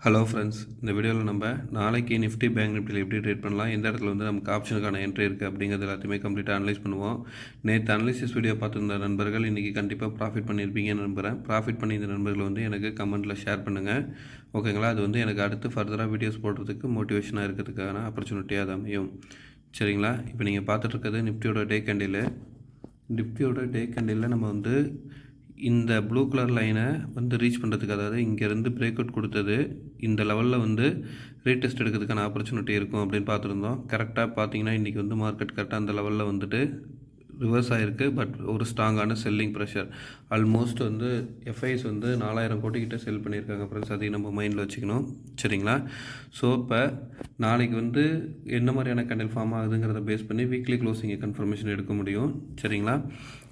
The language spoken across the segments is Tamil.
ஹலோ ஃப்ரெண்ட்ஸ், இந்த வீடியோவில் நம்ம நாளைக்கு நிஃப்டி பேங்க் நிஃப்டியில் எப்படி ட்ரேட் பண்ணலாம், எந்த இடத்துல வந்து நமக்கு ஆப்ஷனுக்கான என்ட்ரி இருக்குது அப்படிங்கிறது எல்லாத்தையுமே கம்ப்ளீட்டாக அனலைஸ் பண்ணுவோம். நேற்று அனலிசிஸ் வீடியோ பார்த்துருந்த நண்பர்கள் இன்றைக்கி கண்டிப்பாக ப்ராஃபிட் பண்ணியிருப்பீங்கன்னு நம்புகிறேன். ப்ராஃபிட் பண்ணி இந்த நண்பர்கள் வந்து எனக்கு கமெண்ட்டில் ஷேர் பண்ணுங்கள், ஓகேங்களா? அது வந்து எனக்கு அடுத்து ஃபர்தராக வீடியோஸ் போடுறதுக்கு மோட்டிவேஷனாக இருக்கிறதுக்கான ஆப்பர்ச்சுனிட்டியாக அது அமையும், சரிங்களா? இப்போ நீங்கள் பார்த்துட்ருக்கிறது நிஃப்டியோட டே கேண்டில். நிஃப்டியோட டே கேண்டிலில் நம்ம வந்து இந்த ப்ளூ கலர் லைனை வந்து ரீச் பண்ணுறதுக்கு, அதாவது இங்கேருந்து பிரேக் அவுட் கொடுத்தது இந்த லெவலில் வந்து ரீடெஸ்ட் எடுக்கிறதுக்கான ஆப்பர்ச்சுனிட்டி இருக்கும் அப்படின்னு பார்த்துருந்தோம். கரெக்டாக பார்த்தீங்கன்னா இன்றைக்கி வந்து மார்க்கெட் கரெக்டாக அந்த லெவலில் வந்துட்டு ரிவர்ஸ் ஆகிருக்கு. பட் ஒரு ஸ்ட்ராங்கான செல்லிங் ப்ரெஷர், ஆல்மோஸ்ட் வந்து எஃப்ஐஸ் வந்து 4000 கோடிக்கிட்ட செல் பண்ணியிருக்காங்க ஃப்ரெண்ட்ஸ். அதையும் நம்ம மைண்டில் வச்சுக்கணும், சரிங்களா? ஸோ இப்போ நாளைக்கு வந்து என்ன மாதிரியான கேண்டில் ஃபார்ம் ஆகுதுங்கிறத பேஸ் பண்ணி வீக்லி க்ளோசிங்கை கன்ஃபர்மேஷன் எடுக்க முடியும், சரிங்களா?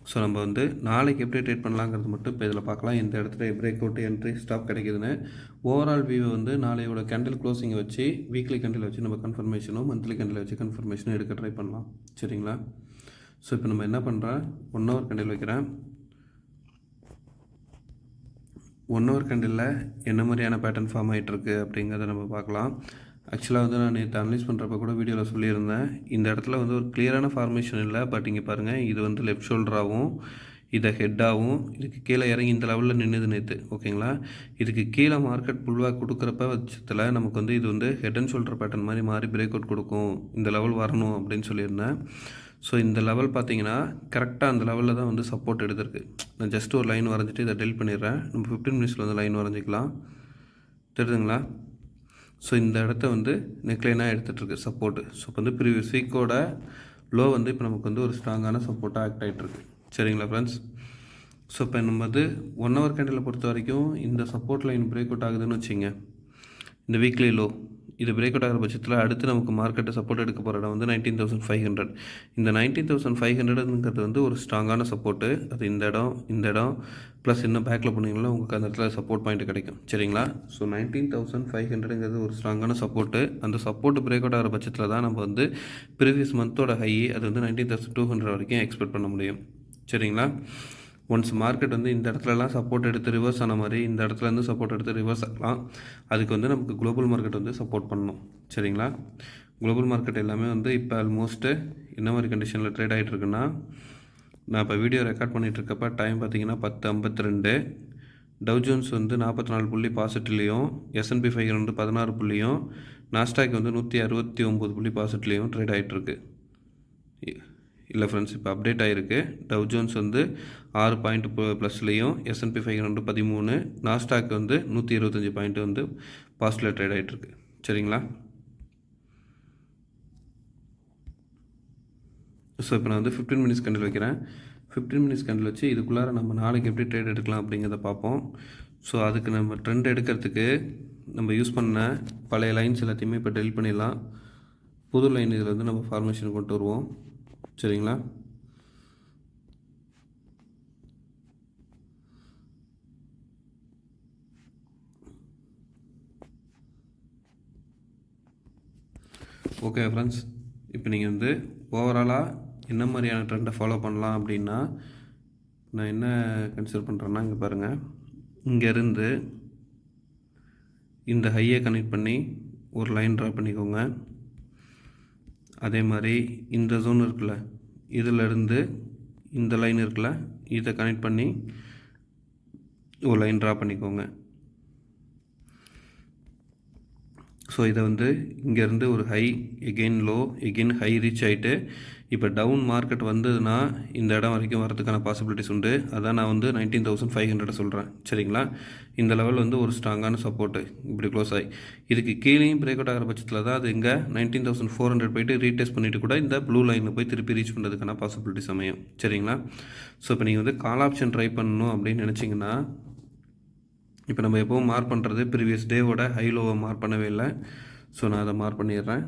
ஸோ நம்ம வந்து நாளைக்கு எப்படி ட்ரேட் பண்ணலாங்கிறது மட்டும் இப்போ இதில் பார்க்கலாம். இந்த இடத்துல பிரேக் அவுட் என்ட்ரி ஸ்டாப் கிடைக்குதுன்னு ஓவரால் வியூவை வந்து நாளையோட கேண்டில் க்ளோசிங்கை வச்சு, வீக்லி கேண்டில் வச்சு நம்ம கன்ஃபர்மேஷனும் மந்த்லி கேண்டில் வச்சு கன்ஃபர்மேஷனும் எடுக்க ட்ரை பண்ணலாம், சரிங்களா? ஸோ இப்போ நம்ம என்ன பண்ணுறோம், 1 ஹவர் கேண்டில் வைக்கிறேன். 1 ஹவர் கேண்டிலில் என்ன மாதிரியான பேட்டர்ன் ஃபார்ம் ஆகிட்டுருக்கு அப்படிங்கிறத நம்ம பார்க்கலாம். ஆக்சுவலாக வந்து நான் நேற்று அனலைஸ் பண்ணுறப்ப கூட வீடியோவில் சொல்லியிருந்தேன், இந்த இடத்துல வந்து ஒரு கிளியரான ஃபார்மேஷன் இல்லை. பட் இங்கே பாருங்கள், இது வந்து லெஃப்ட் ஷோல்டராகவும் இதை ஹெட்டாகவும் இதுக்கு கீழே இறங்கி இந்த லெவலில் நின்றுது நேற்று, ஓகேங்களா? இதுக்கு கீழே மார்க்கெட் புல்வாக கொடுக்குறப்ப பட்சத்தில் நமக்கு வந்து இது வந்து ஹெட் அண்ட் ஷோல்டர் பேட்டர்ன் மாதிரி மாறி பிரேக் அவுட் கொடுக்கும், இந்த லெவல் வரணும் அப்படின்னு சொல்லியிருந்தேன். ஸோ இந்த லெவல் பார்த்தீங்கன்னா கரெக்டாக அந்த லெவலில் தான் வந்து சப்போர்ட் எடுத்திருக்கு. நான் ஜஸ்ட் ஒரு லைன் வரைஞ்சிட்டு இதை டெலிட் பண்ணிடுறேன். நம்ம 15 மினிட்ஸில் வந்து லைன் வரைஞ்சிக்கலாம், தெரியுதுங்களா? ஸோ இந்த இடத்த வந்து நெக்லைனாக எடுத்துகிட்ருக்கு சப்போர்ட்டு. ஸோ இப்போ வந்து ப்ரீவியஸ் வீக்கோட லோ வந்து இப்போ நமக்கு வந்து ஒரு ஸ்ட்ராங்கான சப்போர்ட்டாக ஆக்ட் ஆகிட்டுருக்கு, சரிங்களா ஃப்ரெண்ட்ஸ்? ஸோ இப்போ நம்ம வந்து 1 ஹவர் கேண்டிலை பொறுத்த வரைக்கும் இந்த சப்போர்ட் லைன் பிரேக் அவுட் ஆகுதுன்னு வச்சுங்க, இந்த வீக்லி லோ இது பிரேக் அவுட் ஆகிற பட்சத்தில் அடுத்து நமக்கு மார்க்கெட்டை சப்போர்ட் எடுக்க போகிற இடம் வந்து 19,500. இந்த 19,500ங்கிறது வந்து ஒரு ஸ்ட்ராங்கான சப்போர்ட்டு. அது இந்த இடம் ப்ளஸ் இன்னும் பேக்கில் போனீங்கன்னா உங்களுக்கு அந்த இடத்துல சப்போர்ட் பாயிண்ட் கிடைக்கும், சரிங்களா? ஸோ 19,500ங்கிறது ஒரு ஸ்ட்ராங்கான சப்போர்ட்டு. அந்த சப்போர்ட்டு பிரேக் அவுட் ஆகிற பட்சத்தில் தான் நம்ம வந்து ப்ரீவியஸ் மந்தோட ஹை, அது வந்து 19,200 வரைக்கும் எக்ஸ்பெக்ட் பண்ண முடியும், சரிங்களா? ஒன்ஸ் மார்க்கெட் வந்து இந்த இடத்துலலாம் சப்போர்ட் எடுத்து ரிவர்ஸ் ஆன மாதிரி இந்த இடத்துலேருந்து சப்போர்ட் எடுத்து ரிவர்ஸ் ஆகலாம். அதுக்கு வந்து நமக்கு குளோபல் மார்க்கெட் வந்து சப்போர்ட் பண்ணணும், சரிங்களா? குளோபல் மார்க்கெட் எல்லாமே வந்து இப்போ ஆல்மோஸ்ட்டு என்ன மாதிரி கண்டிஷனில் ட்ரேட் ஆகிட்டு இருக்குன்னா, நான் இப்போ வீடியோ ரெக்கார்ட் பண்ணிகிட்ருக்கப்ப டைம் பார்த்தீங்கன்னா 10:52. டவ் ஜோன்ஸ் வந்து 44 புள்ளி பாசிட்டிவ்லையும், S&P 500 வந்து 16 புள்ளியும், நாஸ்டாக் வந்து 169 புள்ளி பாசிட்டிவ்லையும் ட்ரேட் ஆகிட்டுருக்கு. இல்லை ஃப்ரெண்ட்ஸ், இப்போ அப்டேட் ஆகிருக்கு. டவ் ஜோன்ஸ் வந்து 6 பாயிண்ட் ப்ளஸ்லேயும், S&P 500 13, நாஸ்டாக் வந்து 125 பாயிண்ட் வந்து பாசிட்டிவில் ட்ரேட் ஆகிட்டுருக்கு, சரிங்களா? ஸோ இப்போ நான் வந்து 15 மினிட்ஸ் கேண்டில் வைக்கிறேன். 15 மினிட்ஸ் கேண்டில் வச்சு இதுக்குள்ளார நம்ம நாளைக்கு எப்படி ட்ரேட் எடுக்கலாம் அப்படிங்கிறத பார்ப்போம். ஸோ அதுக்கு நம்ம ட்ரெண்ட் எடுக்கிறதுக்கு நம்ம யூஸ் பண்ண பழைய லைன்ஸ் எல்லாத்தையுமே இப்போ டெலிட் பண்ணிடலாம். புது லைன் இதில் வந்து நம்ம ஃபார்மேஷன் கொண்டு வருவோம், சரிங்களா? ஓகே ஃப்ரெண்ட்ஸ், இப்போ நீங்கள் வந்து ஓவராலாக என்ன மாதிரியான ட்ரெண்டை ஃபாலோ பண்ணலாம் அப்படின்னா, நான் என்ன கன்சிடர் பண்ணுறேன்னா, இங்கே பாருங்கள், இங்கேருந்து இந்த ஹையை கனெக்ட் பண்ணி ஒரு லைன் ட்ரா பண்ணிக்கோங்க. அதே மாதிரி இந்த ஜோன் இருக்குல்ல, இதிலேருந்து இந்த லைன் இருக்குல்ல, இதை கனெக்ட் பண்ணி ஒரு லைன் ட்ரா பண்ணிக்கோங்க. ஸோ இதை வந்து இங்கேருந்து ஒரு high, again low, again high reach ஆகிட்டு இப்போ டவுன் மார்க்கெட் வந்ததுன்னா இந்த இடம் வரைக்கும் வரதுக்கான பாசிபிலிட்டிஸ் உண்டு. அதான் நான் வந்து 19,500 சொல்கிறேன், சரிங்களா? இந்த லெவல் வந்து ஒரு ஸ்ட்ராங்கான சப்போர்ட்டு. இப்படி க்ளோஸ் ஆகி இதுக்கு கீழேயும் பிரேக் அவுட் ஆகிற பட்சத்தில் தான் அது இங்கே 19,400 போய்ட்டு ரீடெஸ்ட் பண்ணிவிட்டு கூட இந்த ப்ளூ லைனில் போய் திருப்பி ரீச் பண்ணுறதுக்கான பாசிபிலிட்டிஸ் அமையும், சரிங்களா? ஸோ இப்போ நீங்கள் வந்து கால் ஆப்ஷன் ட்ரை பண்ணணும் அப்படின்னு நினச்சிங்கன்னா, இப்போ நம்ம எப்போவும் மார்க் பண்ணுறது ப்ரீவியஸ் டேவோட ஹை லோவை மார்க் பண்ணவே இல்லை. ஸோ நான் அதை மார்க் பண்ணிடுறேன்.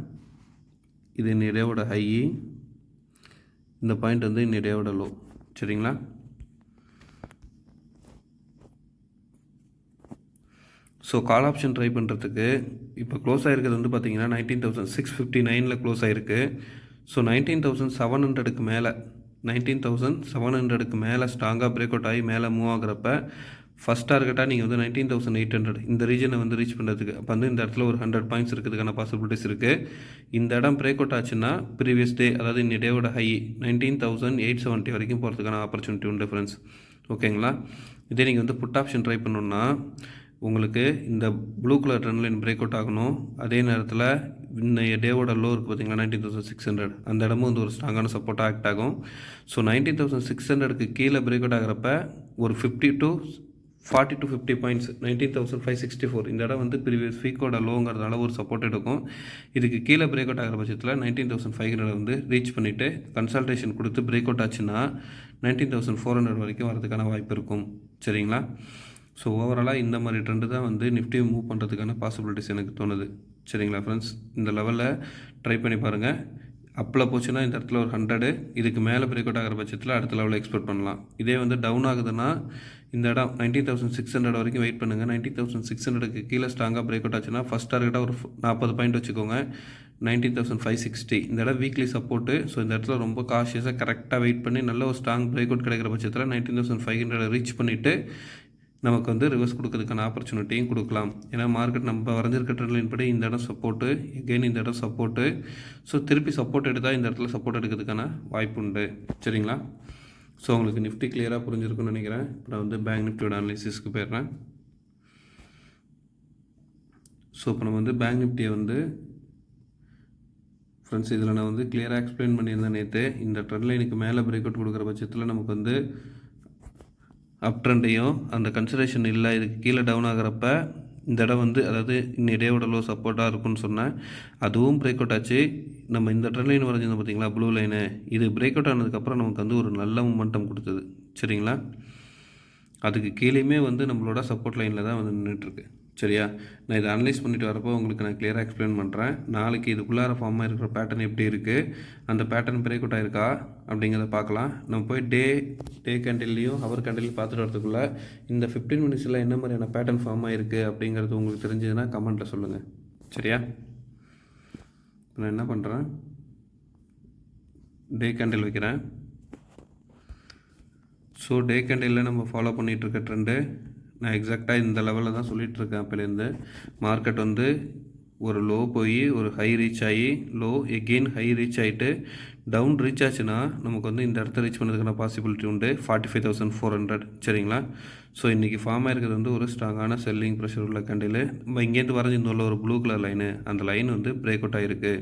இது இந்த டேவோட ஹை, இந்த பாயிண்ட் வந்து இந்த டேவோட லோ, சரிங்களா? ஸோ கால் ஆப்ஷன் ட்ரை பண்ணுறதுக்கு இப்போ க்ளோஸ் ஆகிருக்கிறது வந்து பார்த்திங்கன்னா 19,659 க்ளோஸ் ஆகிருக்கு. ஸோ 19,700க்கு மேலே 19,700க்கு மேலே ஸ்ட்ராங்காக பிரேக் அவுட் ஆகி மேலே மூவ் ஆகிறப்ப ஃபஸ்ட் டார்கெட்டாக நீங்கள் வந்து 19,800 இந்த ரீஜனை வந்து ரீச் பண்ணுறதுக்கு அப்போ வந்து இந்த இடத்துல ஒரு 100 பாயிண்ட்ஸ் இருக்கிறதுக்கான பாசிபிலிட்டிஸ் இருக்குது. இந்த இடம் பிரேக் அவுட் ஆச்சுன்னா ப்ரீவியஸ் டே அதாவது இந்த டேவோட ஹை 19,870 வரைக்கும் போகிறதுக்கான ஆப்பர்ச்சுனிட்டி உண்டு ஃப்ரெண்ட்ஸ். ஓகேங்களா? இதே நீங்கள் வந்து புட் ஆப்ஷன் ட்ரை பண்ணணுன்னா உங்களுக்கு இந்த blue colour trend line break out ஆகணும். அதே நேரத்தில் இந்த டேவோட லோ இருக்குது பார்த்தீங்களா 19,600 அந்த இடமும் வந்து ஒரு ஸ்ட்ராங்கான சப்போர்ட்டாக ஆக்ட் ஆகும். ஸோ 19,600க்கு கீழே பிரேக் அவுட் ஆகிறப்ப ஒரு 40 to 50 பாயிண்ட்ஸ் 19,564 இந்த இடம் வந்து ப்ரீவியஸ் வீக்கோட லோங்கிறதுனால ஒரு சப்போர்ட் எடுக்கும். இதுக்கு கீழே பிரேக் அவுட் ஆகிற பட்சத்தில் 19,500 வந்து ரீச் பண்ணிவிட்டு கன்சல்டேஷன் கொடுத்து பிரேக் அவுட் ஆச்சுன்னா 19,400 வரைக்கும் வரதுக்கான வாய்ப்பு இருக்கும். சரிங்களா? ஸோ ஓவராலாக இந்த மாதிரி ட்ரெண்டு தான் வந்து நிஃப்டியை மூவ் பண்ணுறதுக்கான பாசிபிலிட்டிஸ் எனக்கு தோணுது. சரிங்களா ஃப்ரெண்ட்ஸ்? இந்த லெவலில் ட்ரை பண்ணி பாருங்கள். அப்பில் போச்சுன்னா இந்த இடத்துல ஒரு 100 இதுக்கு மேலே பிரேக் அவுட் ஆகிற பட்சத்தில் அடுத்த லெவலில் எக்ஸ்பெக்ட் பண்ணலாம். இதே வந்து டவுன் ஆகுதுன்னா இந்த இடம் 19,600 வரைக்கும் வெயிட் பண்ணுங்கள். 19,600க்கு கீழே ஸ்ட்ராங்காக பிரேக் அவுட் ஆச்சுன்னா ஃபஸ்ட் டார்கெட்டாக ஒரு 40 பாயிண்ட் வச்சுக்கோங்க. 19,560 இந்த இடம் வீக்லி சப்போர்ட்டு. ஸோ இந்த இடத்துல ரொம்ப காஷியஸாக கரெக்டாக வெயிட் பண்ணி நல்ல ஒரு ஸ்ட்ராங் பிரேக் அவுட் கிடைக்கிற பட்சத்தில் 19,500 ரீச் பண்ணிவிட்டு நமக்கு வந்து ரிவர்ஸ் கொடுக்கறதுக்கான ஆப்பர்ச்சுனிட்டியும் கொடுக்கலாம். ஏன்னா மார்க்கெட் நம்ம வரைஞ்சிருக்க ட்ரெண்ட்லைன் படி இந்த இடம் சப்போர்ட்டு, எகெயின் இந்த இடம் சப்போர்ட்டு. ஸோ திருப்பி சப்போர்ட் எடுத்தால் இந்த இடத்துல சப்போர்ட் எடுக்கிறதுக்கான வாய்ப்பு உண்டு. சரிங்களா? ஸோ உங்களுக்கு நிஃப்டி கிளியராக புரிஞ்சிருக்குன்னு நினைக்கிறேன். இப்போ நான் வந்து பேங்க் நிஃப்டியோட அனாலிசிஸ்க்கு போயிடுறேன். ஸோ இப்போ நம்ம வந்து பேங்க் நிஃப்டியை வந்து ஃப்ரெண்ட்ஸ் இதில் நான் வந்து கிளியராக எக்ஸ்பிளைன் பண்ணியிருந்தேன் நேற்று. இந்த ட்ரெண்ட் லைனுக்கு மேலே பிரேக் அவுட் கொடுக்குற பட்சத்தில் நமக்கு வந்து அப் ட்ரெண்டையும் அந்த கன்சிடரேஷன் இல்லை, இதுக்கு கீழே டவுன் ஆகிறப்ப இந்த இடம் வந்து அதாவது இன்னும் டேவோட லோ சப்போர்ட்டாக இருக்கும்னு சொன்னேன். அதுவும் பிரேக் அவுட் ஆச்சு. நம்ம இந்த ட்ரெண்ட் லைன் வரைஞ்சிருந்தோம் பார்த்தீங்களா ப்ளூ லைனு, இது பிரேக் அவுட் ஆனதுக்கப்புறம் நமக்கு வந்து ஒரு நல்ல மொமெண்டம் கொடுத்தது. சரிங்களா? அதுக்கு கீழேயுமே வந்து நம்மளோட சப்போர்ட் லைனில் தான் வந்து நின்றுட்டுருக்கு. சரியா? நான் இதை அனலைஸ் பண்ணிவிட்டு வரப்போ உங்களுக்கு நான் கிளியராக எக்ஸ்பிளைன் பண்ணுறேன். நாளைக்கு இதுக்குள்ளார ஃபார்மாக இருக்கிற பேட்டர்ன் எப்படி இருக்குது, அந்த பேட்டர்ன் பிரேக் அவுட் ஆகிருக்கா அப்படிங்கிறத பார்க்கலாம். நம்ம போய் டே கேண்டில்லையும் ஹவர் கேண்டில்லையும் பார்த்துட்டு வரதுக்குள்ளே இந்த 15 மினிட்ஸில் என்ன மாதிரியான பேட்டர்ன் ஃபார்ம் ஆகிருக்கு அப்படிங்கிறது உங்களுக்கு தெரிஞ்சதுன்னா கமெண்ட்டில் சொல்லுங்கள். சரியா? நான் என்ன பண்ணுறேன், டே கேண்டில் வைக்கிறேன். ஸோ டே கேண்டிலில் நம்ம ஃபாலோ பண்ணிகிட்ருக்க ட்ரெண்டு நான் எக்ஸாக்டாக இந்த லெவலில் தான் சொல்லிகிட்ருக்கேன். அப்போலேருந்து மார்க்கெட் வந்து ஒரு லோ போய் ஒரு ஹை ரீச் ஆகி லோ எகெயின் ஹை ரீச் ஆகிட்டு டவுன் ரீச் ஆச்சுன்னா நமக்கு வந்து இந்த இடத்த ரீச் பண்ணுறதுக்கான பாசிபிலிட்டி உண்டு 45,400. சரிங்களா? ஸோ இன்றைக்கி ஃபார்ம் ஆகிருக்கிறது வந்து ஒரு ஸ்ட்ராங்கான செல்லிங் ப்ரெஷர் உள்ள கேண்டில். நம்ம இங்கேருந்து வரைஞ்சிருந்தோம்ல ஒரு ப்ளூ கலர் லைனு, அந்த லைன் வந்து பிரேக் அவுட் ஆகிருக்கு.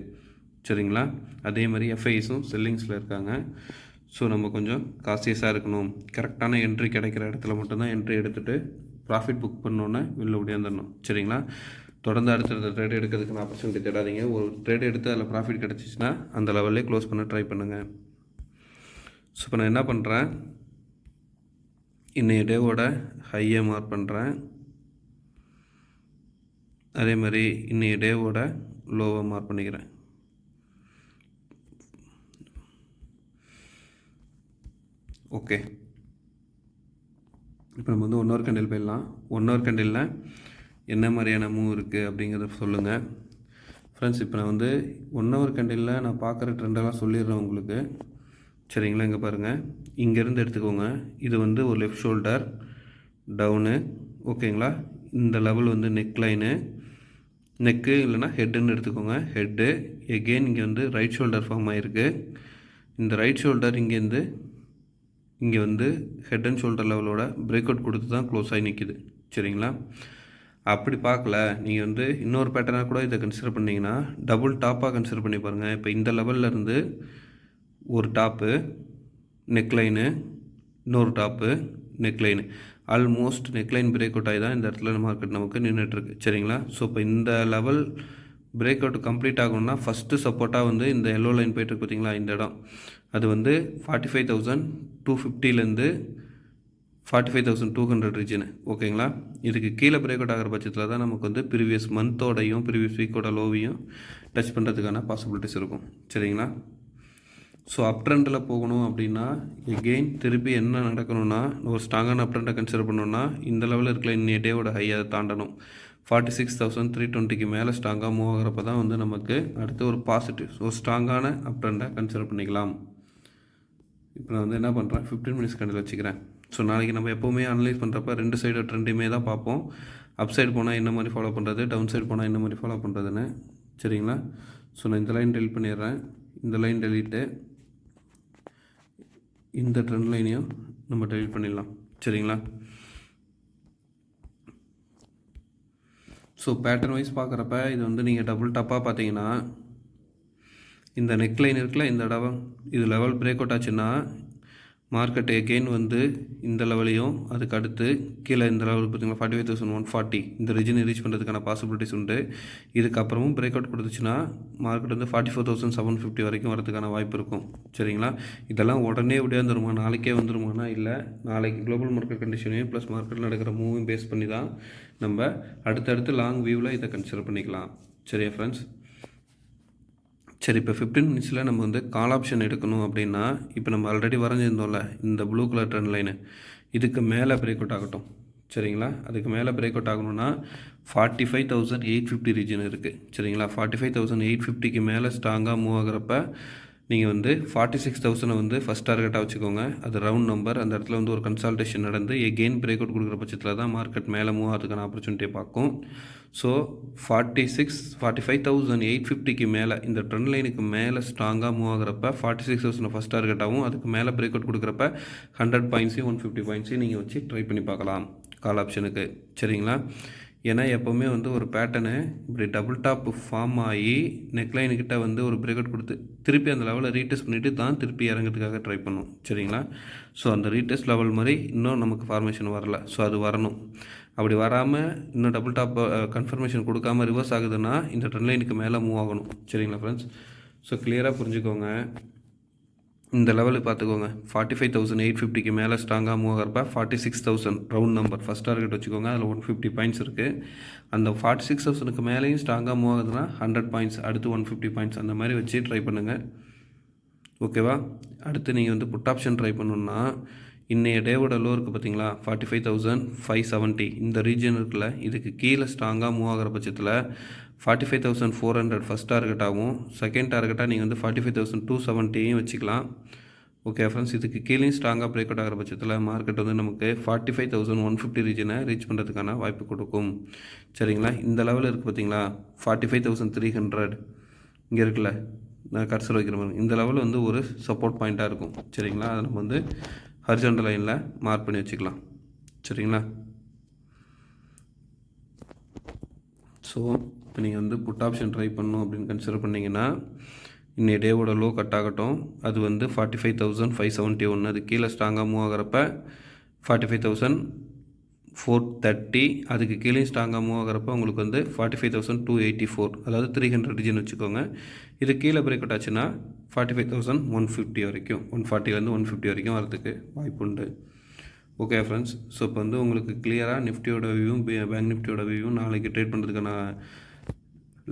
சரிங்களா? அதே மாதிரி எஃப்ஐஸும் செல்லிங்ஸில் இருக்காங்க. ஸோ நம்ம கொஞ்சம் காசியஸாக இருக்கணும். கரெக்டான என்ட்ரி கிடைக்கிற இடத்துல மட்டும்தான் என்ட்ரி எடுத்துகிட்டு ப்ராஃபிட் புக் பண்ணோன்னே வெளில ஓடியாந்துடணும். சரிங்களா? தொடர்ந்து அடுத்தடுத்த ட்ரேட் எடுக்கிறதுக்கு ஆப்பர்ச்சுனிட்டி தேடாதீங்க. ஒரு ட்ரேட் எடுத்து அதில் ப்ராஃபிட் கிடச்சிச்சின்னா அந்த லெவல்லே க்ளோஸ் பண்ண ட்ரை பண்ணுங்கள். ஸோ இப்போ நான் என்ன பண்ணுறேன், இன்றைய டேவோட ஹையை மார்க் பண்ணுறேன். அதே மாதிரி இன்றைய டேவோட லோவை மார்க் பண்ணிக்கிறேன். ஓகே, இப்போ நம்ம வந்து 1 ஹவர் கேண்டில் போயிடலாம். 1 ஹவர் கேண்டிலில் என்ன மாதிரியான மூவ் இருக்குது அப்படிங்கிறத சொல்லுங்கள் ஃப்ரெண்ட்ஸ். இப்போ நான் வந்து 1 ஹவர் கேண்டிலில் நான் பார்க்குற ட்ரெண்டெல்லாம் சொல்லிடுறேன் உங்களுக்கு. சரிங்களா? இங்கே பாருங்கள், இங்கேருந்து எடுத்துக்கோங்க. இது வந்து ஒரு லெஃப்ட் ஷோல்டர் டவுனு. ஓகேங்களா? இந்த லெவல் வந்து நெக் லைனு, நெக்கு இல்லைனா ஹெட்டுன்னு எடுத்துக்கோங்க. ஹெட்டு எகெயின் இங்கே வந்து ரைட் ஷோல்டர் ஃபார்ம் ஆகிருக்கு. இந்த ரைட் ஷோல்டர் இங்கேருந்து இங்கே வந்து ஹெட் அண்ட் ஷோல்டர் லெவலோட பிரேக் அவுட் கொடுத்து தான் க்ளோஸ் ஆகி நிற்கிது. சரிங்களா? அப்படி பார்க்கல, நீங்கள் வந்து இன்னொரு பேட்டர்னாக கூட இதை கன்சிடர் பண்ணிங்கன்னா டபுள் டாப்பாக கன்சிடர் பண்ணி பாருங்கள். இப்போ இந்த லெவலில் இருந்து ஒரு டாப்பு நெக்லைனு, இன்னொரு top neckline, almost neckline break out ஆகி தான் இந்த இடத்துல மார்க்கெட் நமக்கு நின்றுட்டுருக்கு. சரிங்களா? ஸோ இப்போ இந்த லெவல் பிரேக் அவுட் கம்ப்ளீட் ஆகணும்னா ஃபஸ்ட்டு சப்போர்ட்டாக வந்து இந்த எல்லோ லைன் போய்ட்டுருக்கு பார்த்தீங்களா, இந்த இடம் அது வந்து 45,250லேருந்து 45,200 ரீஜனு. ஓகேங்களா? இதுக்கு கீழே பிரேக் அவுட் ஆகிற பட்சத்தில் தான் நமக்கு வந்து ப்ரீவியஸ் மந்தோடையும் ப்ரீவியஸ் வீக்கோட லோவையும் டச் பண்ணுறதுக்கான பாசிபிலிட்டிஸ் இருக்கும். சரிங்களா? ஸோ அப் ட்ரெண்டில் போகணும் அப்படின்னா எகெயின் திருப்பி என்ன நடக்கணும்னா ஒரு ஸ்ட்ராங்கான அப் ட்ரெண்டை கன்சிடர் பண்ணணும்னா இந்த லெவலில் இருக்கிற இன்னைய டேவோட ஹை அதை தாண்டணும். 46,320க்கு மேலே ஸ்ட்ராங்காக மூவ் ஆகிறப்ப தான் வந்து நமக்கு அடுத்து ஒரு பாசிட்டிவ் ஒரு ஸ்ட்ராங்கான அப் ட்ரெண்டை கன்சிடர் பண்ணிக்கலாம். இப்போ நான் வந்து என்ன பண்ணுறேன், 15 மினிட்ஸ் கேண்டில் வச்சுக்கிறேன். ஸோ நாளைக்கு நம்ம எப்போவுமே அனலைஸ் பண்ணுறப்ப 2 சைடு ட்ரெண்டையுமே தான் பார்ப்போம். அப் சைடு போனால் என்ன மாதிரி ஃபாலோ பண்ணுறது, டவுன் சைடு போனால் என்ன மாதிரி ஃபாலோ பண்ணுறதுன்னு. சரிங்களா? ஸோ நான் இந்த லைன் டெலிட் பண்ணிடுறேன். இந்த லைன் டெலிட்டு, இந்த ட்ரெண்ட் லைனையும் நம்ம டெலிட் பண்ணிடலாம். சரிங்களா? ஸோ பேட்டர்ன் வைஸ் பார்க்குறப்ப இது வந்து நீங்கள் டபுள் டாப்பாக பார்த்தீங்கன்னா, இந்த நெக் லைன் இருக்குல்ல, இந்த இடம் இது லெவல் பிரேக் அவுட் ஆச்சுன்னா மார்க்கெட் எகெயின் வந்து இந்த லெவலையும் அதுக்கு அடுத்து கீழே இந்த லெவல் பார்த்தீங்கன்னா 45,140 இந்த ரீஜனை ரீச் பண்ணுறதுக்கான பாசிபிலிட்டிஸ் உண்டு. இதுக்கப்புறமும் பிரேக் அவுட் கொடுத்துச்சுன்னா மார்க்கெட் வந்து 44,750 வரைக்கும் வரதுக்கான வாய்ப்பு இருக்கும். சரிங்களா? இதெல்லாம் உடனே வந்துருமா, நாளைக்கே வந்துருமானா இல்லை. நாளைக்கு குளோபல் மார்க்கெட் கண்டிஷனையும் ப்ளஸ் மார்க்கெட்டில் நடக்கிற மூவையும் பேஸ் பண்ணி தான் நம்ம அடுத்தடுத்து லாங் வியூவில் இதை கன்சிடர் பண்ணிக்கலாம். சரியா ஃப்ரெண்ட்ஸ்? சரி, இப்போ 15 மினிட்ஸில் நம்ம வந்து கால் ஆப்ஷன் எடுக்கணும் அப்படின்னா, இப்போ நம்ம ஆல்ரெடி வரைஞ்சிருந்தோம்ல இந்த ப்ளூ கலர் ட்ரெண்ட் லைனு, இதுக்கு மேலே பிரேக் அவுட் ஆகட்டும். சரிங்களா? அதுக்கு மேலே பிரேக் அவுட் ஆகணும்னா 45,850 ரீஜன் இருக்குது. சரிங்களா? 45,850க்கு மேலே ஸ்ட்ராங்காக மூவ் ஆகிறப்ப நீங்கள் வந்து 46,000 வந்து ஃபஸ்ட் டார்கெட்டாக வச்சுக்கோங்க. அது ரவுண்ட் நம்பர். அந்த இடத்துல வந்து ஒரு கன்சல்டேஷன் நடந்து எகெயின் பிரேக் அவுட் கொடுக்குற பட்சத்தில் தான் மார்க்கெட் மேலே மூவ் ஆகிறதுக்கான ஆப்பர்ச்சுனிட்டியை பார்க்கும். ஸோ 45,850க்கு மேலே இந்த ட்ரெண்ட் லைனுக்கு மேலே ஸ்ட்ராங்காக மூவ் ஆகிறப்ப 46,000 ஃபஸ்ட் டார்கெட்டாகவும், அதுக்கு மேலே பிரேக் அவுட் கொடுக்குறப்ப 100 பாயிண்ட்ஸையும் 150 பாயிண்ட்ஸையும் நீங்கள் வச்சு ட்ரை பண்ணி பார்க்கலாம் கால் ஆப்ஷனுக்கு. சரிங்களா? ஏன்னா எப்போவுமே வந்து ஒரு பேட்டர்னு இப்படி டபுள் டாப் ஃபார்ம் ஆகி நெக்லைனுக்கிட்ட வந்து ஒரு பிரேக் அவுட் கொடுத்து திருப்பி அந்த லெவலில் ரீடெஸ்ட் பண்ணிவிட்டு தான் திருப்பி இறங்கிறதுக்காக ட்ரை பண்ணும். சரிங்களா? ஸோ அந்த ரீடெஸ்ட் லெவல் மாதிரி இன்னும் நமக்கு ஃபார்மேஷன் வரல. ஸோ அது வரணும். அப்படி வராமல் இன்னும் டபுள் டாப் கன்ஃபர்மேஷன் கொடுக்காமல் ரிவர்ஸ் ஆகுதுன்னா இந்த ட்ரெண்ட் லைனுக்கு மேலே மூவ் ஆகணும். சரிங்களா ஃப்ரெண்ட்ஸ்? ஸோ கிளியராக புரிஞ்சுக்கோங்க. இந்த லெவலுக்கு பார்த்துக்கோங்க. 45,850க்கு மேலே ஸ்ட்ராங்காக மூவ் ஆகிறப்ப 46,000 ரவுண்ட் நம்பர் ஃபஸ்ட் டார்கெட் வச்சுக்கோங்க. அதில் 150 பாயிண்ட்ஸ் இருக்குது. அந்த 46,000க்கு மேலேயும் ஸ்ட்ராங்காக மூவ் ஆகுதுன்னா 100 பாயிண்ட்ஸ், அடுத்து 150 பாயிண்ட்ஸ், அந்த மாதிரி வச்சு ட்ரை பண்ணுங்கள். ஓகேவா? அடுத்து நீங்கள் வந்து புட் ஆப்ஷன் ட்ரை பண்ணணுன்னா இன்றைய டேவோட லோ இருக்குது பார்த்தீங்களா, 45,570 இந்த ரீஜன் இருக்குல்ல, இதுக்கு கீழே ஸ்ட்ராங்காக மூவ் ஆகிற பட்சத்தில் 45,400 ஃபஸ்ட் டார்கெட்டாகவும், செகண்ட் டார்கெட்டாக நீங்கள் வந்து 45,270 வச்சுக்கலாம். ஓகே ஃப்ரெண்ட்ஸ், இதுக்கு கீழே ஸ்ட்ராங்காக பிரேக் அவுட் ஆகிற பட்சத்தில் மார்க்கெட் வந்து நமக்கு 45,150 ரீஜனை ரீச் பண்ணுறதுக்கான வாய்ப்பு கொடுக்கும். சரிங்களா? இந்த லெவலில் இருக்குது பார்த்தீங்களா, 45,300 இங்கே இருக்குல்ல, நான் கர்சர் வைக்கிற மாதிரி இந்த லெவலில் வந்து ஒரு சப்போர்ட் பாயிண்ட்டாக இருக்கும். சரிங்களா? அதை நம்ம வந்து ஹரிசாண்டல் லைனில் மார்க் பண்ணி வச்சுக்கலாம். சரிங்களா? ஸோ இப்போ நீங்கள் வந்து புட் ஆப்ஷன் ட்ரை பண்ணணும் அப்படின்னு கன்சிடர் பண்ணிங்கன்னா இன்னைய டேவோட லோ கட் ஆகட்டும். அது வந்து 45,571. அது கீழே ஸ்ட்ராங்காக மூவ் ஆகிறப்ப 45,430. அதுக்கு கீழே ஸ்ட்ராங்காக மூவ் ஆகிறப்ப உங்களுக்கு வந்து 45,284, அதாவது 300 ரீஜன் வச்சுக்கோங்க. இது கீழே பிரேக் அவுட் ஆச்சுன்னா 45,150 வரைக்கும், 140லேருந்து 150 வரைக்கும் வரதுக்கு வாய்ப்பு உண்டு. ஓகே ஃப்ரெண்ட்ஸ், ஸோ இப்போ வந்து உங்களுக்கு கிளியராக நிஃப்டியோட வியூவும் பேங்க் நிஃப்டியோட வியூவும் நாளைக்கு ட்ரேட் பண்ணுறதுக்கான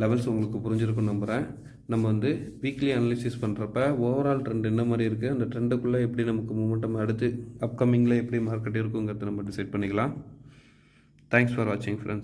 லெவல்ஸ் உங்களுக்கு புரிஞ்சிருக்குன்னு நம்புகிறேன். நம்ம வந்து வீக்லி அனலிசிஸ் பண்ணுறப்ப ஓவரால் ட்ரெண்ட் என்ன மாதிரி இருக்குது, அந்த ட்ரெண்டுக்குள்ளே எப்படி நமக்கு மூமெண்டம் அடுத்து அப்கமிங்கில் எப்படி மார்க்கெட் இருக்குங்கிறத நம்ம டிசைட் பண்ணிக்கலாம். தேங்க்ஸ் ஃபார் வாட்சிங் ஃப்ரெண்ட்ஸ்.